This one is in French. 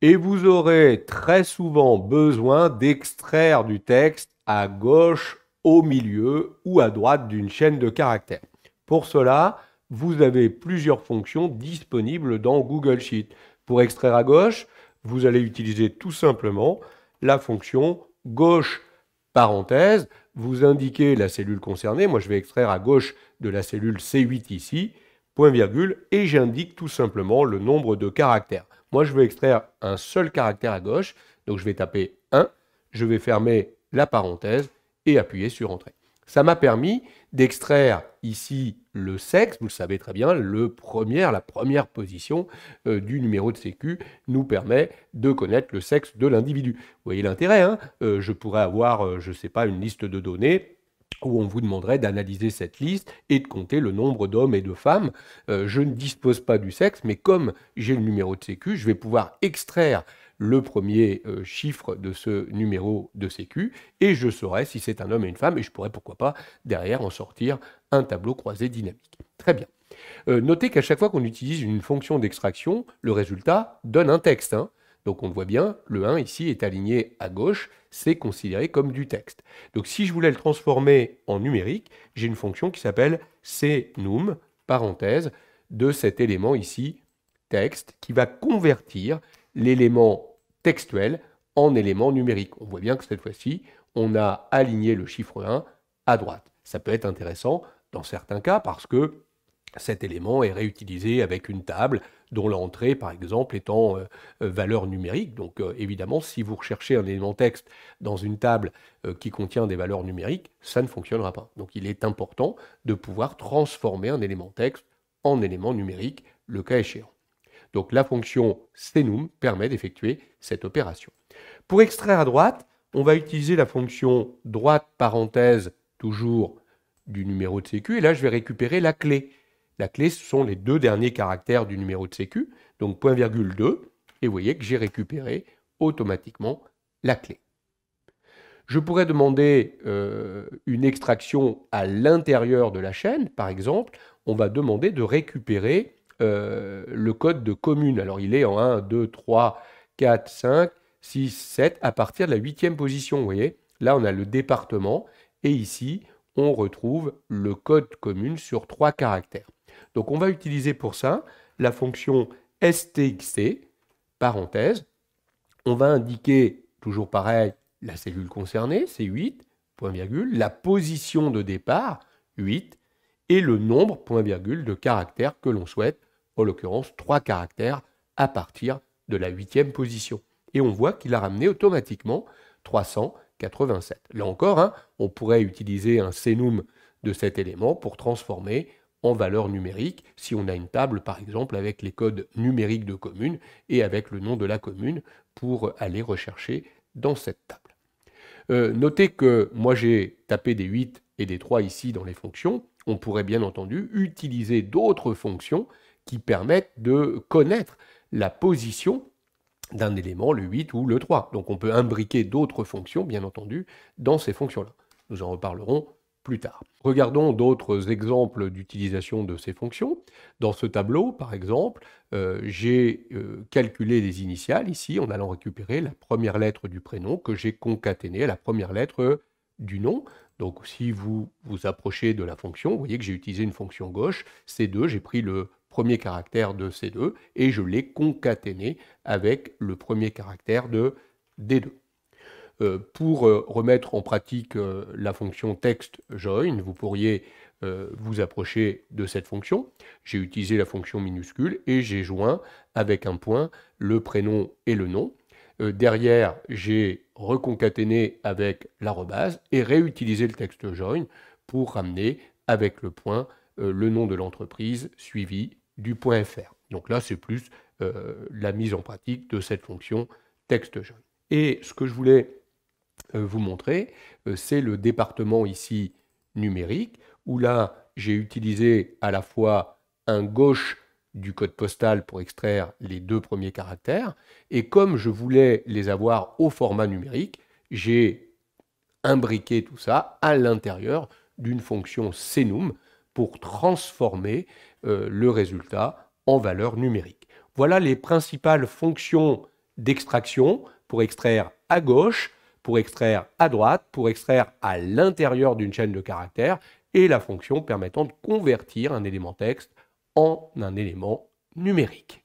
Et vous aurez très souvent besoin d'extraire du texte à gauche, au milieu ou à droite d'une chaîne de caractères. Pour cela, vous avez plusieurs fonctions disponibles dans Google Sheet. Pour extraire à gauche, vous allez utiliser tout simplement la fonction gauche parenthèse. Vous indiquez la cellule concernée. Moi, je vais extraire à gauche de la cellule C8 ici, point virgule, et j'indique tout simplement le nombre de caractères. Moi, je veux extraire un seul caractère à gauche, donc je vais taper 1, je vais fermer la parenthèse et appuyer sur Entrée. Ça m'a permis d'extraire ici le sexe, vous le savez très bien, la première position du numéro de sécu nous permet de connaître le sexe de l'individu. Vous voyez l'intérêt, hein, je pourrais avoir, je ne sais pas, une liste de données où on vous demanderait d'analyser cette liste et de compter le nombre d'hommes et de femmes. Je ne dispose pas du sexe, mais comme j'ai le numéro de sécu, je vais pouvoir extraire le premier chiffre de ce numéro de sécu et je saurai si c'est un homme et une femme et je pourrais pourquoi pas derrière en sortir un tableau croisé dynamique. Très bien. Notez qu'à chaque fois qu'on utilise une fonction d'extraction, le résultat donne un texte, hein. Donc on le voit bien, le 1 ici est aligné à gauche, c'est considéré comme du texte. Donc si je voulais le transformer en numérique, j'ai une fonction qui s'appelle cnum, parenthèse, de cet élément ici, texte, qui va convertir l'élément textuel en élément numérique. On voit bien que cette fois-ci, on a aligné le chiffre 1 à droite. Ça peut être intéressant dans certains cas parce que cet élément est réutilisé avec une table dont l'entrée, par exemple, étant valeur numérique. Donc, évidemment, si vous recherchez un élément texte dans une table qui contient des valeurs numériques, ça ne fonctionnera pas. Donc, il est important de pouvoir transformer un élément texte en élément numérique, le cas échéant. Donc, la fonction cnum permet d'effectuer cette opération. Pour extraire à droite, on va utiliser la fonction droite parenthèse, toujours du numéro de sécu, et là, je vais récupérer la clé. La clé, ce sont les deux derniers caractères du numéro de sécu, donc point virgule 2, et vous voyez que j'ai récupéré automatiquement la clé. Je pourrais demander une extraction à l'intérieur de la chaîne, par exemple, on va demander de récupérer le code de commune. Alors il est en 1, 2, 3, 4, 5, 6, 7, à partir de la 8e position, vous voyez. Là, on a le département, et ici, on retrouve le code commune sur 3 caractères. Donc on va utiliser pour ça la fonction stxt, parenthèse. On va indiquer, toujours pareil, la cellule concernée, c'est 8, point virgule, la position de départ, 8, et le nombre, point virgule, de caractères que l'on souhaite, en l'occurrence 3 caractères à partir de la 8e position. Et on voit qu'il a ramené automatiquement 387. Là encore, hein, on pourrait utiliser un cnum de cet élément pour transformer en valeur numérique si on a une table, par exemple, avec les codes numériques de commune et avec le nom de la commune pour aller rechercher dans cette table. Notez que moi j'ai tapé des 8 et des 3 ici dans les fonctions. On pourrait bien entendu utiliser d'autres fonctions qui permettent de connaître la position d'un élément, le 8 ou le 3. Donc on peut imbriquer d'autres fonctions, bien entendu, dans ces fonctions-là. Nous en reparlerons plus tard. Regardons d'autres exemples d'utilisation de ces fonctions. Dans ce tableau, par exemple, j'ai calculé les initiales ici en allant récupérer la première lettre du prénom que j'ai concaténée à la première lettre du nom. Donc si vous vous approchez de la fonction, vous voyez que j'ai utilisé une fonction gauche, C2, j'ai pris le premier caractère de C2 et je l'ai concaténé avec le premier caractère de D2. Pour remettre en pratique la fonction textJoin, vous pourriez vous approcher de cette fonction. J'ai utilisé la fonction minuscule et j'ai joint avec un point le prénom et le nom. Derrière, j'ai reconcaténé avec l'arrobase et réutilisé le textJoin pour ramener avec le point le nom de l'entreprise suivi du point .fr. Donc là, c'est plus la mise en pratique de cette fonction textJoin. Et ce que je voulais vous montrer, c'est le département ici numérique, où là, j'ai utilisé à la fois un gauche du code postal pour extraire les 2 premiers caractères, et comme je voulais les avoir au format numérique, j'ai imbriqué tout ça à l'intérieur d'une fonction cnum pour transformer le résultat en valeur numérique. Voilà les principales fonctions d'extraction pour extraire à gauche, pour extraire à droite, pour extraire à l'intérieur d'une chaîne de caractères, et la fonction permettant de convertir un élément texte en un élément numérique.